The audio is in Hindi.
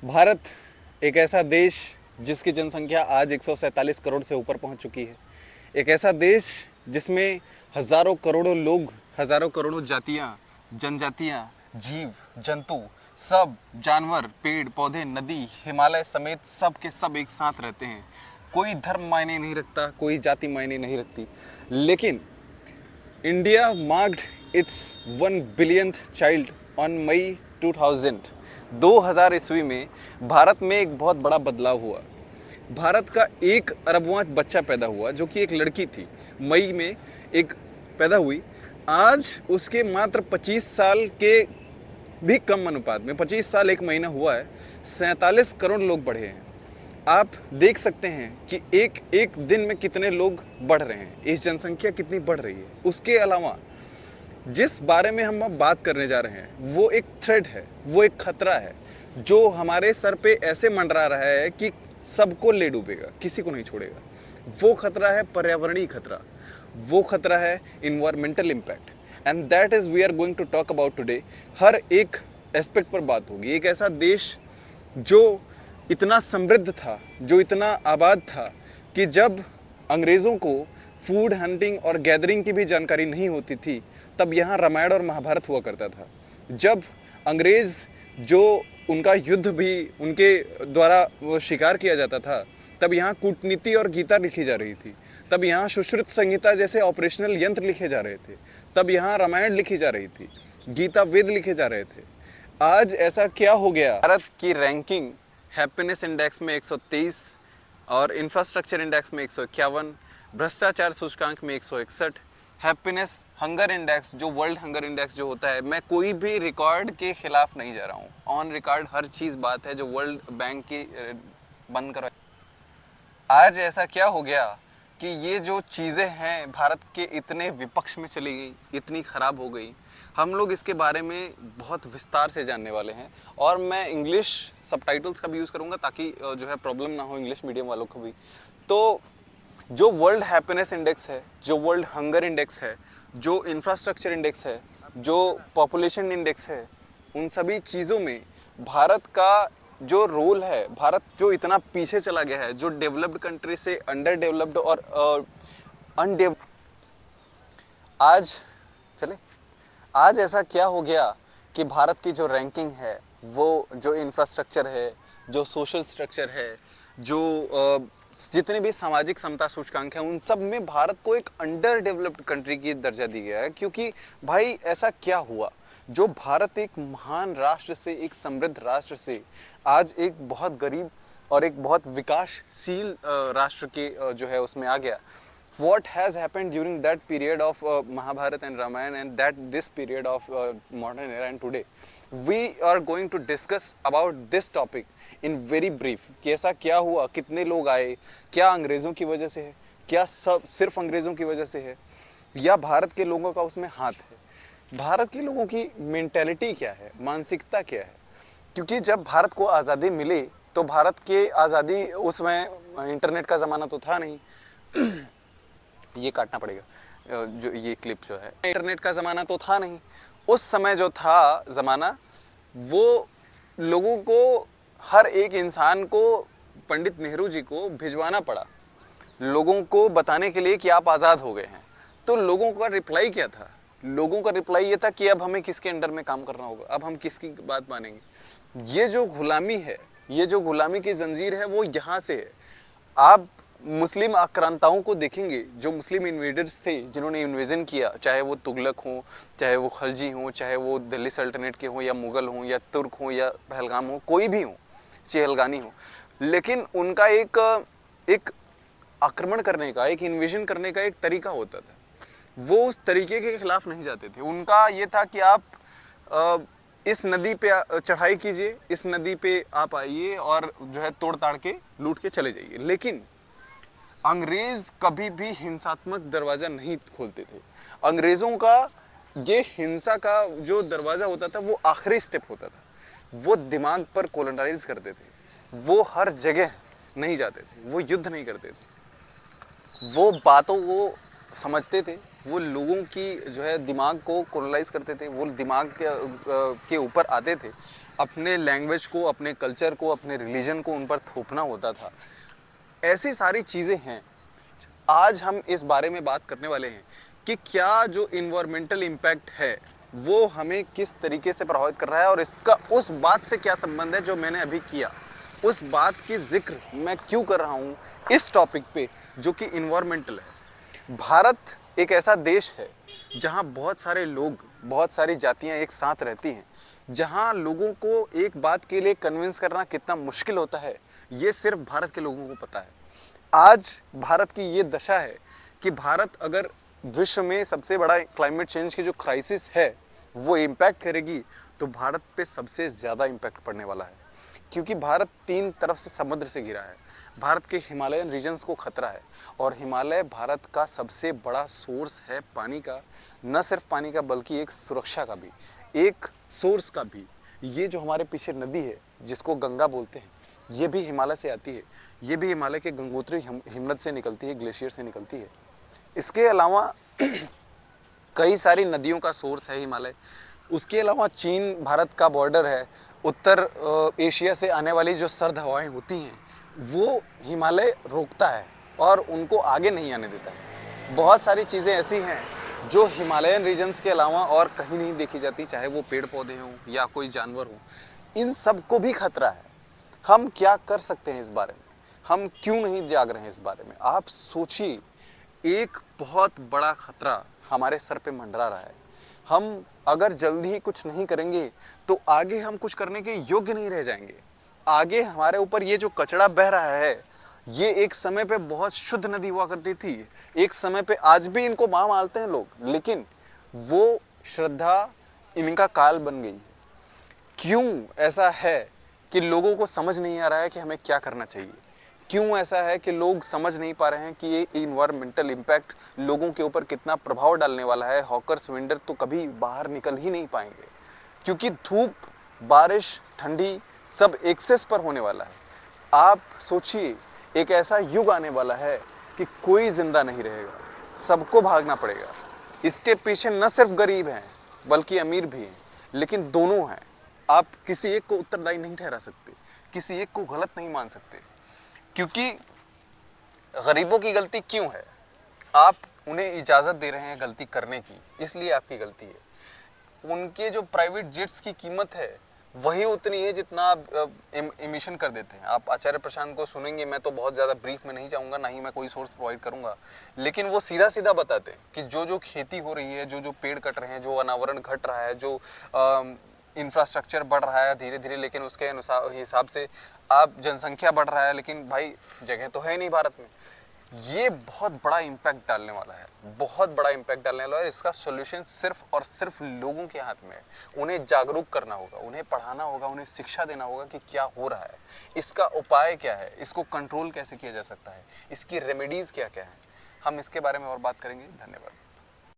भारत एक ऐसा देश जिसकी जनसंख्या आज 147 करोड़ से ऊपर पहुंच चुकी है। एक ऐसा देश जिसमें हज़ारों करोड़ों लोग, हज़ारों करोड़ों जातियां, जनजातियां, जीव जंतु, सब जानवर, पेड़ पौधे, नदी, हिमालय समेत सब के सब एक साथ रहते हैं। कोई धर्म मायने नहीं रखता, कोई जाति मायने नहीं रखती। लेकिन India marked its 1 billionth child on May 2000 ईस्वी में भारत में एक बहुत बड़ा बदलाव हुआ। भारत का 1 अरबवां बच्चा पैदा हुआ जो कि एक लड़की थी। मई में एक पैदा हुई। आज उसके मात्र 25 साल के भी कम अनुपात में, 25 साल 1 महीना हुआ है, 47 करोड़ लोग बढ़े हैं। आप देख सकते हैं कि एक एक दिन में कितने लोग बढ़ रहे हैं, इस जनसंख्या कितनी बढ़ रही है। उसके अलावा जिस बारे में हम अब बात करने जा रहे हैं वो एक थ्रेट है, वो एक खतरा है जो हमारे सर पे ऐसे मंडरा रहा है कि सबको ले डूबेगा, किसी को नहीं छोड़ेगा। वो खतरा है पर्यावरणीय खतरा, वो खतरा है environmental impact, and that is we are going to talk about today. हर एक एस्पेक्ट पर बात होगी। एक ऐसा देश जो इतना समृद्ध था, जो इतना आबाद था कि जब अंग्रेज़ों को फूड हंटिंग और गैदरिंग की भी जानकारी नहीं होती थी, तब यहाँ रामायण और महाभारत हुआ करता था। जब अंग्रेज़ जो उनका युद्ध भी उनके द्वारा वो शिकार किया जाता था, तब यहाँ कूटनीति और गीता लिखी जा रही थी। तब यहाँ सुश्रुत संहिता जैसे ऑपरेशनल यंत्र लिखे जा रहे थे। तब यहाँ रामायण लिखी जा रही थी, गीता वेद लिखे जा रहे थे। आज ऐसा क्या हो गया? भारत की रैंकिंग हैप्पीनेस इंडेक्स में 123 और इंफ्रास्ट्रक्चर इंडेक्स में 151, भ्रष्टाचार सूचकांक में 161, हैप्पीनेस हंगर इंडेक्स जो वर्ल्ड हंगर इंडेक्स जो होता है, मैं कोई भी रिकॉर्ड के खिलाफ नहीं जा रहा हूँ, ऑन रिकॉर्ड हर चीज़ बात है जो वर्ल्ड बैंक की बंद करो। आज ऐसा क्या हो गया कि ये जो चीज़ें हैं भारत के इतने विपक्ष में चली गई, इतनी ख़राब हो गई। हम लोग इसके बारे में बहुत विस्तार से जानने वाले हैं और मैं इंग्लिश सबटाइटल्स का भी यूज़ करूँगा ताकि जो है प्रॉब्लम ना हो इंग्लिश मीडियम वालों को भी। तो जो वर्ल्ड हैप्पीनेस इंडेक्स है, जो वर्ल्ड हंगर इंडेक्स है, जो इंफ्रास्ट्रक्चर इंडेक्स है, जो पॉपुलेशन इंडेक्स है, उन सभी चीज़ों में भारत का जो रोल है, भारत जो इतना पीछे चला गया है, जो डेवलप्ड कंट्री से अंडर डेवलप्ड और अनडेवलप्ड, आज चले आज ऐसा क्या हो गया कि भारत की जो रैंकिंग है, वो जो इंफ्रास्ट्रक्चर है, जो सोशल स्ट्रक्चर है, जो जितने भी सामाजिक समता सूचकांक हैं, उन सब में भारत को एक अंडर डेवलप्ड कंट्री की दर्जा दी गया है। क्योंकि भाई ऐसा क्या हुआ जो भारत एक महान राष्ट्र से, एक समृद्ध राष्ट्र से आज एक बहुत गरीब और एक बहुत विकासशील राष्ट्र के जो है उसमें आ गया। What has happened during that period of Mahabharata and Ramayana and that this period of modern era and today, we are going to discuss about this topic in very brief। कि ऐसा क्या हुआ, कितने लोग आए, क्या अंग्रेज़ों की वजह से है, क्या सब सिर्फ अंग्रेज़ों की वजह से है, या भारत के लोगों का उसमें हाथ है। भारत के लोगों की मेंटेलिटी क्या है, मानसिकता क्या है। क्योंकि जब भारत को आज़ादी मिली तो भारत की आज़ादी, उसमें इंटरनेट का ज़माना तो था नहीं ये काटना पड़ेगा जो ये क्लिप जो है, इंटरनेट का ज़माना तो था नहीं। उस समय जो था ज़माना, वो लोगों को, हर एक इंसान को पंडित नेहरू जी को भिजवाना पड़ा लोगों को बताने के लिए कि आप आज़ाद हो गए हैं। तो लोगों का रिप्लाई क्या था? लोगों का रिप्लाई ये था कि अब हमें किसके अंडर में काम करना होगा, अब हम किसकी बात मानेंगे। ये जो गुलामी है, ये जो गुलामी की जंजीर है, वो यहाँ से है। आप मुस्लिम आक्रांताओं को देखेंगे, जो मुस्लिम इन्वेडर्स थे जिन्होंने इन्वेजन किया, चाहे वो तुगलक हों, चाहे वो खलजी हों, चाहे वो दिल्ली सल्तनत के हों, या मुग़ल हों, या तुर्क हों, या पहलगाम हो, कोई भी हो, चेहलगानी हो, लेकिन उनका एक आक्रमण करने का, एक इन्वेजन करने का एक तरीका होता था। वो उस तरीके के खिलाफ नहीं जाते थे। उनका ये था कि आप इस नदी पे चढ़ाई कीजिए, इस नदी पे आप आइए और जो है तोड़ ताड़ के लूट के चले जाइए। लेकिन अंग्रेज कभी भी हिंसात्मक दरवाज़ा नहीं खोलते थे। अंग्रेज़ों का ये हिंसा का जो दरवाज़ा होता था वो आखिरी स्टेप होता था। वो दिमाग पर कॉलोनाइज करते थे, वो हर जगह नहीं जाते थे, वो युद्ध नहीं करते थे, वो बातों को समझते थे, वो लोगों की जो है दिमाग को कॉलोनाइज करते थे, वो दिमाग के ऊपर आते थे अपने लैंग्वेज को, अपने कल्चर को, अपने रिलीजन को उन पर थोपना होता था। ऐसी सारी चीज़ें हैं। आज हम इस बारे में बात करने वाले हैं कि क्या जो इन्वायरमेंटल इम्पैक्ट है वो हमें किस तरीके से प्रभावित कर रहा है और इसका उस बात से क्या संबंध है जो मैंने अभी किया, उस बात की जिक्र मैं क्यों कर रहा हूँ इस टॉपिक पे जो कि इन्वायरमेंटल है। भारत एक ऐसा देश है जहाँ बहुत सारे लोग, बहुत सारी जातियाँ एक साथ रहती हैं, जहाँ लोगों को एक बात के लिए कन्विंस करना कितना मुश्किल होता है ये सिर्फ भारत के लोगों को पता है। आज भारत की ये दशा है कि भारत अगर विश्व में सबसे बड़ा क्लाइमेट चेंज की जो क्राइसिस है वो इम्पैक्ट करेगी तो भारत पे सबसे ज़्यादा इम्पैक्ट पड़ने वाला है, क्योंकि भारत 3 तरफ से समुद्र से घिरा है। भारत के हिमालयन रीजन्स को खतरा है और हिमालय भारत का सबसे बड़ा सोर्स है पानी का, न सिर्फ पानी का बल्कि एक सुरक्षा का भी, एक सोर्स का भी। ये जो हमारे पीछे नदी है जिसको गंगा बोलते हैं, ये भी हिमालय से आती है। ये भी हिमालय के गंगोत्री हिमनद से निकलती है, ग्लेशियर से निकलती है। इसके अलावा कई सारी नदियों का सोर्स है हिमालय। उसके अलावा चीन भारत का बॉर्डर है। उत्तर एशिया से आने वाली जो सर्द हवाएं होती हैं वो हिमालय रोकता है और उनको आगे नहीं आने देता है। बहुत सारी चीज़ें ऐसी हैं जो हिमालयन रीजन्स के अलावा और कहीं नहीं देखी जाती, चाहे वो पेड़ पौधे हों या कोई जानवर हो, इन सब को भी खतरा है। हम क्या कर सकते हैं इस बारे में, हम क्यों नहीं जाग रहे हैं इस बारे में? आप सोचिए, एक बहुत बड़ा खतरा हमारे सर पे मंडरा रहा है। हम अगर जल्दी ही कुछ नहीं करेंगे तो आगे हम कुछ करने के योग्य नहीं रह जाएंगे। आगे हमारे ऊपर ये जो कचरा बह रहा है, ये एक समय पे बहुत शुद्ध नदी हुआ करती थी। एक समय पे, आज भी इनको मां मानते हैं लोग, लेकिन वो श्रद्धा इनका काल बन गई है। क्यों ऐसा है कि लोगों को समझ नहीं आ रहा है कि हमें क्या करना चाहिए? क्यों ऐसा है कि लोग समझ नहीं पा रहे हैं कि ये इन्वायरमेंटल इम्पैक्ट लोगों के ऊपर कितना प्रभाव डालने वाला है? हॉकर्स वेंडर तो कभी बाहर निकल ही नहीं पाएंगे, क्योंकि धूप, बारिश, ठंडी सब एक्सेस पर होने वाला है। आप सोचिए, एक ऐसा युग आने वाला है कि कोई जिंदा नहीं रहेगा, सबको भागना पड़ेगा। इसके पीछे न सिर्फ गरीब हैं बल्कि अमीर भी हैं, लेकिन दोनों हैं। आप किसी एक को उत्तरदायी नहीं ठहरा सकते, किसी एक को गलत नहीं मान सकते, क्योंकि गरीबों की गलती क्यों है? आप उन्हें इजाज़त दे रहे हैं गलती करने की, इसलिए आपकी गलती है। उनके जो प्राइवेट जेट्स की कीमत है वही उतनी है जितना आप इमिशन कर देते हैं। आप आचार्य प्रशांत को सुनेंगे, मैं तो बहुत ज़्यादा ब्रीफ में नहीं जाऊँगा, ना ही मैं कोई सोर्स प्रोवाइड करूँगा, लेकिन वो सीधा सीधा बताते हैं कि जो खेती हो रही है, जो पेड़ कट रहे हैं, जो अनावरण घट रहा है, जो इंफ्रास्ट्रक्चर बढ़ रहा है धीरे धीरे, लेकिन उसके अनुसार हिसाब से आप जनसंख्या बढ़ रहा है, लेकिन भाई जगह तो है नहीं भारत में। ये बहुत बड़ा इम्पैक्ट डालने वाला है, बहुत बड़ा इम्पैक्ट डालने वाला है। इसका सॉल्यूशन सिर्फ और सिर्फ लोगों के हाथ में है। उन्हें जागरूक करना होगा, उन्हें पढ़ाना होगा, उन्हें शिक्षा देना होगा कि क्या हो रहा है, इसका उपाय क्या है, इसको कंट्रोल कैसे किया जा सकता है, इसकी रेमेडीज़ क्या क्या है। हम इसके बारे में और बात करेंगे। धन्यवाद।